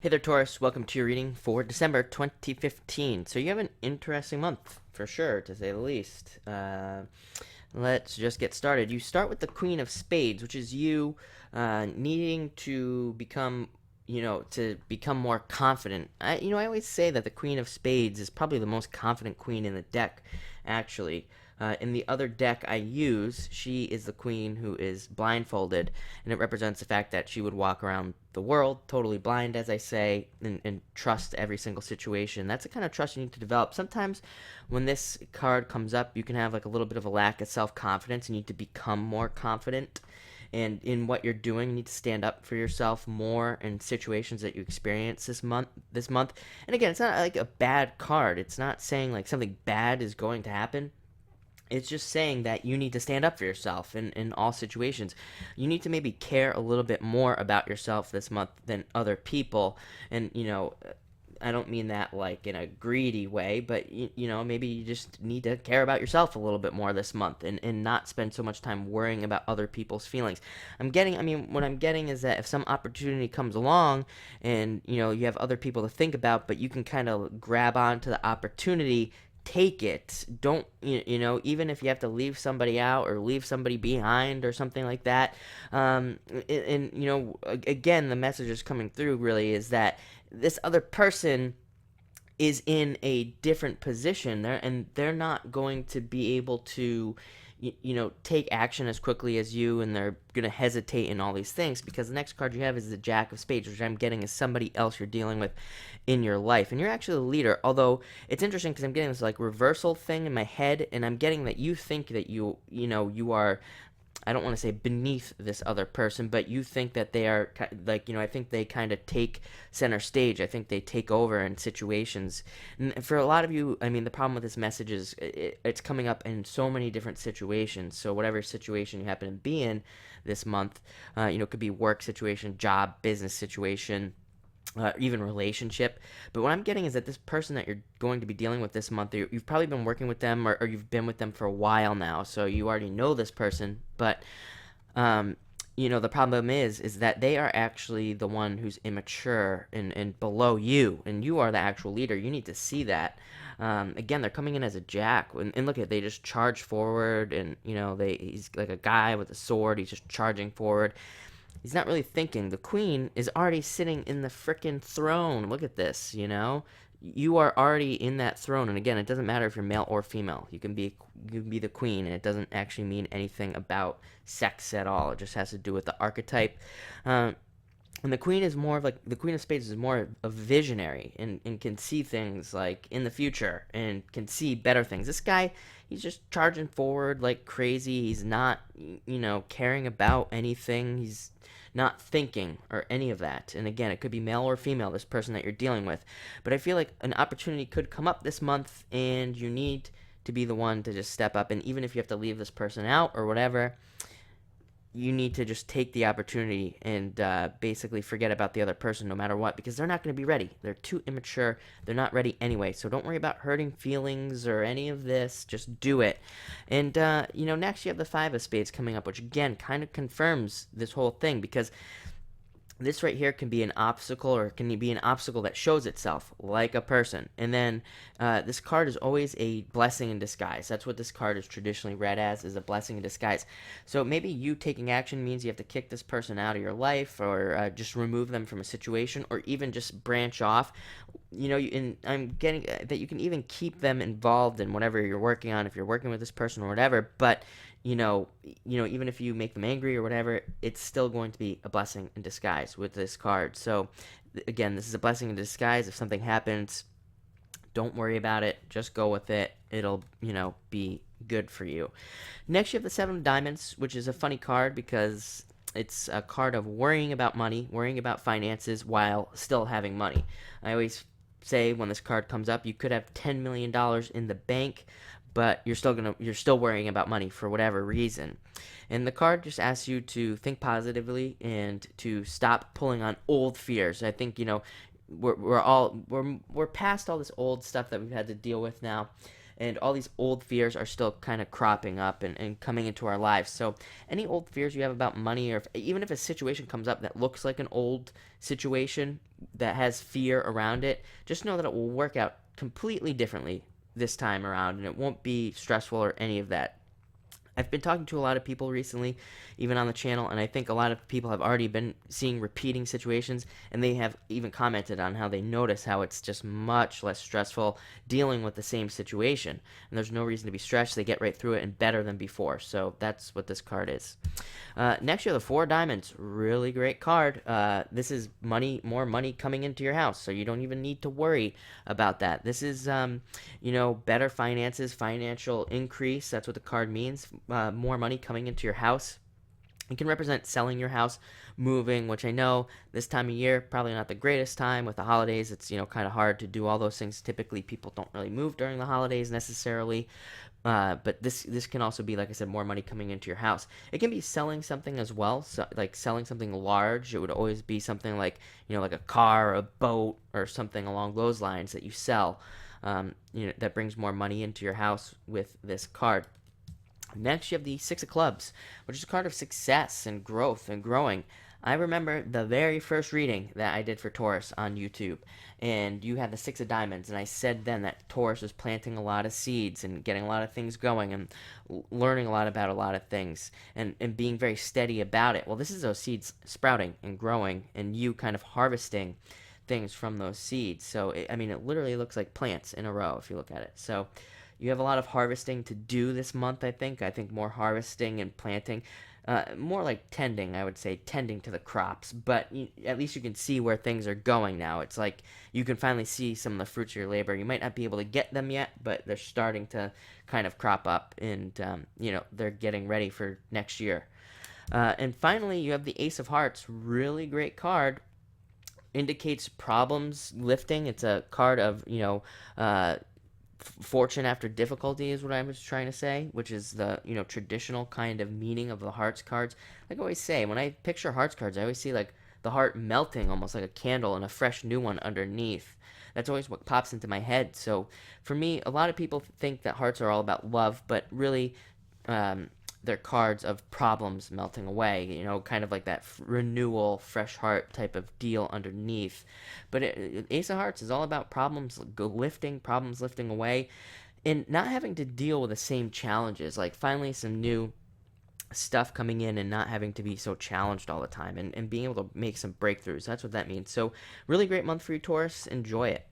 Hey there, Taurus. Welcome to your reading for December 2015. So you have an interesting month, for sure, to say the least. Let's just get started. You start with the Queen of Spades, which is you needing to become more confident. I always say that the Queen of Spades is probably the most confident queen in the deck, actually. In the other deck I use, she is the queen who is blindfolded, and it represents the fact that she would walk around the world totally blind, as I say, and trust every single situation. That's the kind of trust you need to develop. Sometimes when this card comes up, you can have like a little bit of a lack of self-confidence. You need to become more confident. And in what you're doing, you need to stand up for yourself more in situations that you experience this month. And again, it's not like a bad card. It's not saying like something bad is going to happen. It's just saying that you need to stand up for yourself in all situations. You need to maybe care a little bit more about yourself this month than other people. And, I don't mean that like in a greedy way, but, maybe you just need to care about yourself a little bit more this month and not spend so much time worrying about other people's feelings. What I'm getting is that if some opportunity comes along and, you have other people to think about, but you can kind of grab onto the opportunity, take it. Don't even if you have to leave somebody out or leave somebody behind or something like that. Again, the message is coming through really is that this other person is in a different position there, and they're not going to be able to take action as quickly as you, and they're going to hesitate in all these things because the next card you have is the Jack of Spades, which I'm getting is somebody else you're dealing with in your life, and you're actually the leader. Although it's interesting because I'm getting this like reversal thing in my head, and I'm getting that you think that you are, I don't want to say beneath this other person, but you think that they are like, I think they kind of take center stage. I think they take over in situations. And for a lot of you, the problem with this message is it's coming up in so many different situations. So whatever situation you happen to be in this month, it could be work situation, job, business situation, even relationship. But what I'm getting is that this person that you're going to be dealing with this month, you've probably been working with them, or you've been with them for a while now, so you already know this person. But the problem is that they are actually the one who's immature and below you, and you are the actual leader. You need to see that. Again, they're coming in as a jack, and look at, they just charge forward, and he's like a guy with a sword. He's just charging forward. He's not really thinking. The queen is already sitting in the frickin' throne. Look at this, You are already in that throne. And again, it doesn't matter if you're male or female. You can be the queen, and it doesn't actually mean anything about sex at all. It just has to do with the archetype. And the queen is more of like, the Queen of Spades is more of visionary, and can see things like in the future and can see better things. This guy, he's just charging forward like crazy. He's not, caring about anything. He's not thinking or any of that. And again, it could be male or female, this person that you're dealing with. But I feel like an opportunity could come up this month, and you need to be the one to just step up. And even if you have to leave this person out or whatever, you need to just take the opportunity and basically forget about the other person no matter what, because they're not going to be ready. They're too immature. They're not ready anyway. So don't worry about hurting feelings or any of this. Just do it. And, next you have the Five of Spades coming up, which again kind of confirms this whole thing, because this right here can be an obstacle, or it can be an obstacle that shows itself like a person. And then this card is always a blessing in disguise. That's what this card is traditionally read as, is a blessing in disguise. So maybe you taking action means you have to kick this person out of your life, or just remove them from a situation, or even just branch off. And I'm getting that you can even keep them involved in whatever you're working on, if you're working with this person or whatever. But even if you make them angry or whatever, it's still going to be a blessing in disguise with this card. So again, this is a blessing in disguise. If something happens, don't worry about it. Just go with it. It'll, be good for you. Next, you have the Seven of Diamonds, which is a funny card because it's a card of worrying about money, worrying about finances while still having money. I always say when this card comes up, you could have $10 million in the bank, but you're still worrying about money for whatever reason. And the card just asks you to think positively and to stop pulling on old fears. I think, we're past all this old stuff that we've had to deal with now. and all these old fears are still kind of cropping up and coming into our lives. So any old fears you have about money, or even if a situation comes up that looks like an old situation that has fear around it, just know that it will work out completely differently this time around, and it won't be stressful or any of that. I've been talking to a lot of people recently, even on the channel, and I think a lot of people have already been seeing repeating situations, and they have even commented on how they notice how it's just much less stressful dealing with the same situation. And there's no reason to be stressed. They get right through it and better than before. So that's what this card is. Next, you have the Four of Diamonds. Really great card. This is money, more money coming into your house, so you don't even need to worry about that. This is, better finances, financial increase. That's what the card means. More money coming into your house. It can represent selling your house, moving, which I know this time of year, probably not the greatest time with the holidays. It's, kind of hard to do all those things. Typically, people don't really move during the holidays necessarily. But this can also be, like I said, more money coming into your house. It can be selling something as well, so like selling something large. It would always be something like, like a car, a boat, or something along those lines that you sell. That brings more money into your house with this card. Next, you have the Six of Clubs, which is a card of success and growth and growing. I remember the very first reading that I did for Taurus on YouTube, and you had the Six of Diamonds, and I said then that Taurus was planting a lot of seeds and getting a lot of things going and learning a lot about a lot of things and being very steady about it. Well, this is those seeds sprouting and growing and you kind of harvesting things from those seeds. So, it literally looks like plants in a row if you look at it. So, you have a lot of harvesting to do this month, I think. I think more harvesting and planting. More like tending, I would say, tending to the crops. But at least you can see where things are going now. It's like you can finally see some of the fruits of your labor. You might not be able to get them yet, but they're starting to kind of crop up. And, they're getting ready for next year. And finally, you have the Ace of Hearts. Really great card. Indicates problems lifting. It's a card of, fortune after difficulty is what I was trying to say, which is the traditional kind of meaning of the hearts cards. Like I always say, when I picture hearts cards, I always see like the heart melting almost like a candle and a fresh new one underneath. That's always what pops into my head. So for me, a lot of people think that hearts are all about love, but really they're cards of problems melting away, kind of like that renewal, fresh heart type of deal underneath. But Ace of Hearts is all about problems lifting away, and not having to deal with the same challenges. Like finally some new stuff coming in and not having to be so challenged all the time and being able to make some breakthroughs. That's what that means. So really great month for you, Taurus. Enjoy it.